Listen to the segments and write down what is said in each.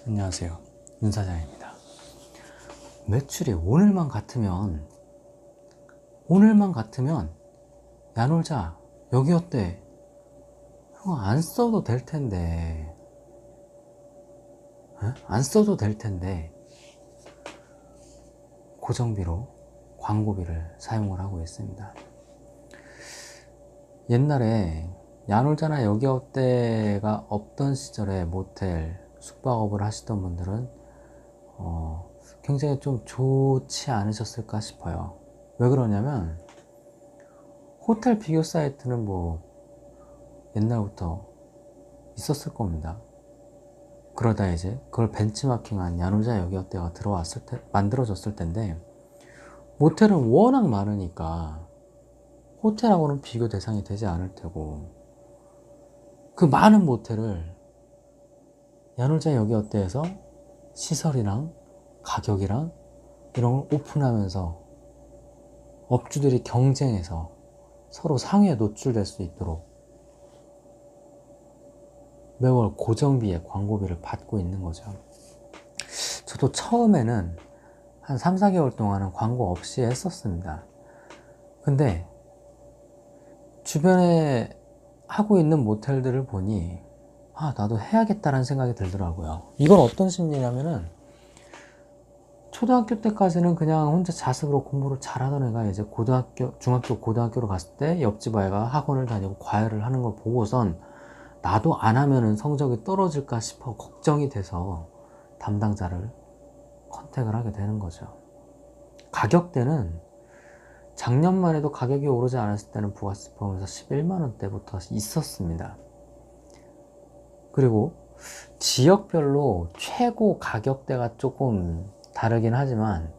안녕하세요, 윤 사장입니다. 매출이 오늘만 같으면 야놀자 여기 어때? 형 안 써도 될 텐데, 안 써도 될 텐데 고정비로 광고비를 사용을 하고 있습니다. 옛날에 야놀자나 여기 어때가 없던 시절에 모텔 숙박업을 하시던 분들은 굉장히 좀 좋지 않으셨을까 싶어요. 왜 그러냐면 호텔 비교 사이트는 뭐 옛날부터 있었을 겁니다. 그러다 이제 그걸 벤치마킹한 야놀자 여기 어때가 만들어졌을 텐데, 모텔은 워낙 많으니까 호텔하고는 비교 대상이 되지 않을 테고, 그 많은 모텔을 야놀자 여기 어때에서 시설이랑 가격이랑 이런 걸 오픈하면서 업주들이 경쟁해서 서로 상위에 노출될 수 있도록 매월 고정비에 광고비를 받고 있는 거죠. 저도 처음에는 한 3, 4개월 동안은 광고 없이 했었습니다. 근데 주변에 하고 있는 모텔들을 보니 나도 해야겠다라는 생각이 들더라고요. 이건 어떤 심리냐면은, 초등학교 때까지는 그냥 혼자 자습으로 공부를 잘하던 애가 이제 중학교, 고등학교로 갔을 때 옆집 아이가 학원을 다니고 과외를 하는 걸 보고선 나도 안 하면은 성적이 떨어질까 싶어 걱정이 돼서 담당자를 컨택을 하게 되는 거죠. 가격대는 작년만 해도 가격이 오르지 않았을 때는 부가세 포함해서 11만원대부터 있었습니다. 그리고 지역별로 최고 가격대가 조금 다르긴 하지만,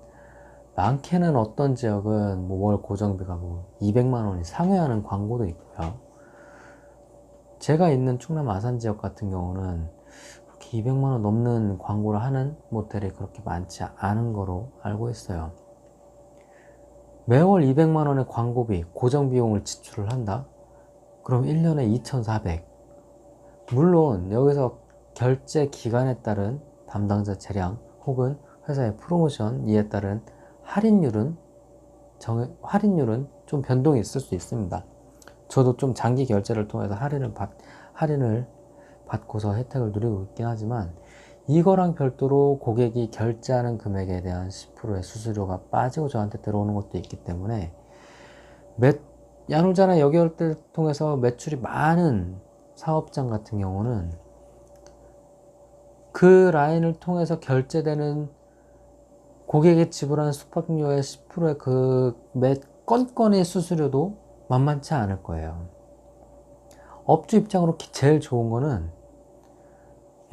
많게는 어떤 지역은 월 고정비가 200만원이 상회하는 광고도 있고요. 제가 있는 충남 아산 지역 같은 경우는 그렇게 200만원 넘는 광고를 하는 모텔이 그렇게 많지 않은 거로 알고 있어요. 매월 200만원의 광고비, 고정비용을 지출을 한다? 그럼 1년에 2,400. 물론 여기서 결제 기간에 따른 담당자 재량 혹은 회사의 프로모션 이에 따른 할인율은 좀 변동이 있을 수 있습니다. 저도 좀 장기 결제를 통해서 할인을 받고서 혜택을 누리고 있긴 하지만, 이거랑 별도로 고객이 결제하는 금액에 대한 10%의 수수료가 빠지고 저한테 들어오는 것도 있기 때문에, 야놀자나 여기 올 때를 통해서 매출이 많은 사업장 같은 경우는 그 라인을 통해서 결제되는 고객이 지불하는 숙박료의 10%의 그 매 건건의 수수료도 만만치 않을 거예요. 업주 입장으로 제일 좋은 거는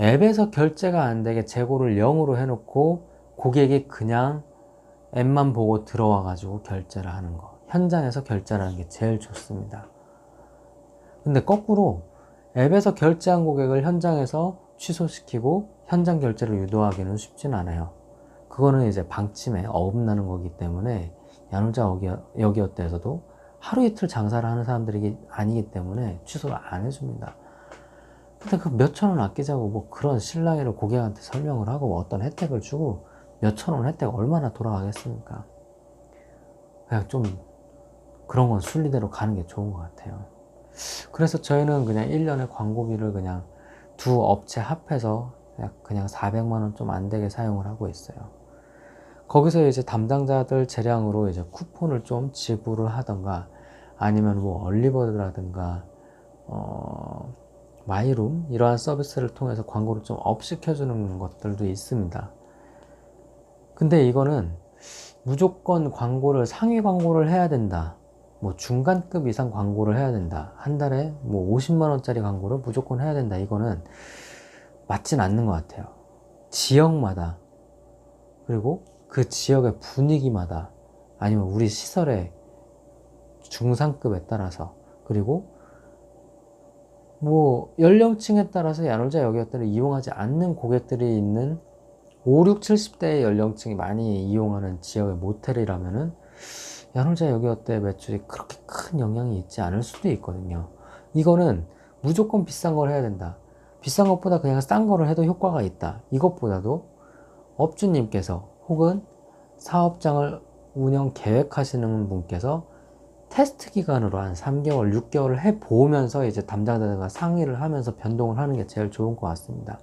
앱에서 결제가 안 되게 재고를 0으로 해놓고 고객이 그냥 앱만 보고 들어와 가지고 결제를 하는 거, 현장에서 결제를 하는 게 제일 좋습니다. 근데 거꾸로 앱에서 결제한 고객을 현장에서 취소시키고 현장 결제를 유도하기는 쉽진 않아요. 그거는 이제 방침에 어긋나는 거기 때문에, 야놀자 여기 어때에서도 하루 이틀 장사를 하는 사람들이 아니기 때문에 취소를 안 해줍니다. 근데 그 몇천 원 아끼자고 그런 실랑이를 고객한테 설명을 하고 어떤 혜택을 주고 몇천 원 혜택 얼마나 돌아가겠습니까? 그냥 좀 그런 건 순리대로 가는 게 좋은 것 같아요. 그래서 저희는 그냥 1년에 광고비를 그냥 두 업체 합해서 그냥 400만원 좀 안 되게 사용을 하고 있어요. 거기서 이제 담당자들 재량으로 이제 쿠폰을 좀 지불을 하던가, 아니면 얼리버드라든가 마이룸 이러한 서비스를 통해서 광고를 좀 업시켜주는 것들도 있습니다. 근데 이거는 무조건 상위 광고를 해야 된다, 중간급 이상 광고를 해야 된다, 한 달에 50만원짜리 광고를 무조건 해야 된다, 이거는 맞진 않는 것 같아요. 지역마다, 그리고 그 지역의 분위기마다, 아니면 우리 시설의 중상급에 따라서, 그리고 연령층에 따라서 야놀자 여기 어때를 이용하지 않는 고객들이 있는 5, 6, 70대의 연령층이 많이 이용하는 지역의 모텔이라면은 야놀자 여기 어때 매출이 그렇게 큰 영향이 있지 않을 수도 있거든요. 이거는 무조건 비싼 걸 해야 된다, 비싼 것보다 그냥 싼 거를 해도 효과가 있다. 이것보다도 업주님께서 혹은 사업장을 운영 계획하시는 분께서 테스트 기간으로 한 3개월, 6개월을 해보면서 이제 담당자들과 상의를 하면서 변동을 하는 게 제일 좋은 것 같습니다.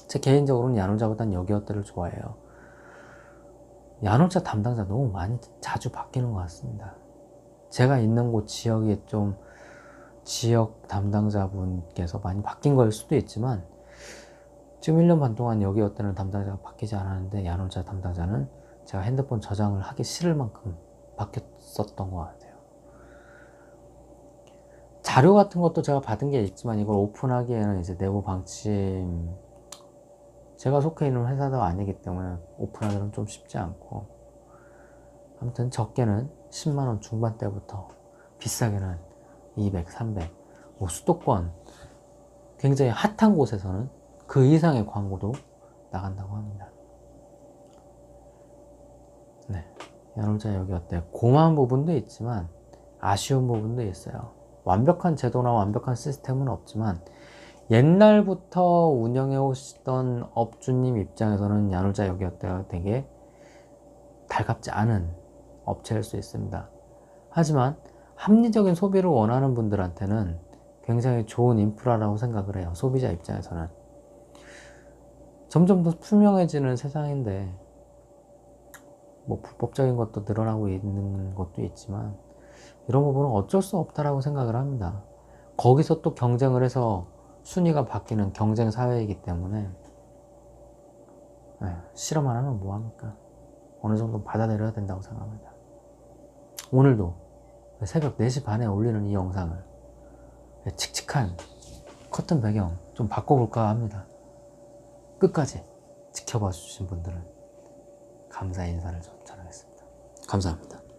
제 개인적으로는 야놀자보단 여기어때를 좋아해요. 야놀자 담당자 너무 많이 자주 바뀌는 것 같습니다. 제가 있는 곳 지역이 좀 지역 담당자분께서 많이 바뀐 걸 수도 있지만 지금 1년 반 동안 여기어때는 담당자가 바뀌지 않았는데 야놀자 담당자는 제가 핸드폰 저장을 하기 싫을 만큼 바뀌었었던 것 같아요. 자료 같은 것도 제가 받은 게 있지만 이걸 오픈하기에는 이제 내부 방침, 제가 속해 있는 회사도 아니기 때문에 오픈하기는 좀 쉽지 않고, 아무튼 적게는 10만원 중반대부터 비싸게는 200, 300, 뭐 수도권 굉장히 핫한 곳에서는 그 이상의 광고도 나간다고 합니다. 네, 야놀자 여기어때 고마운 부분도 있지만 아쉬운 부분도 있어요. 완벽한 제도나 완벽한 시스템은 없지만 옛날부터 운영해 오시던 업주님 입장에서는 야놀자 여기어때가 되게 달갑지 않은 업체일 수 있습니다. 하지만 합리적인 소비를 원하는 분들한테는 굉장히 좋은 인프라라고 생각을 해요. 소비자 입장에서는. 점점 더 투명해지는 세상인데 뭐 불법적인 것도 늘어나고 있는 것도 있지만 이런 부분은 어쩔 수 없다라고 생각을 합니다. 거기서 또 경쟁을 해서 순위가 바뀌는 경쟁 사회이기 때문에 실험 안 하면 뭐합니까? 어느 정도 받아들여야 된다고 생각합니다. 오늘도 새벽 4시 반에 올리는 이 영상을 칙칙한 커튼 배경 좀 바꿔볼까 합니다. 끝까지 지켜봐 주신 분들은 감사의 인사를 좀 전하겠습니다. 감사합니다.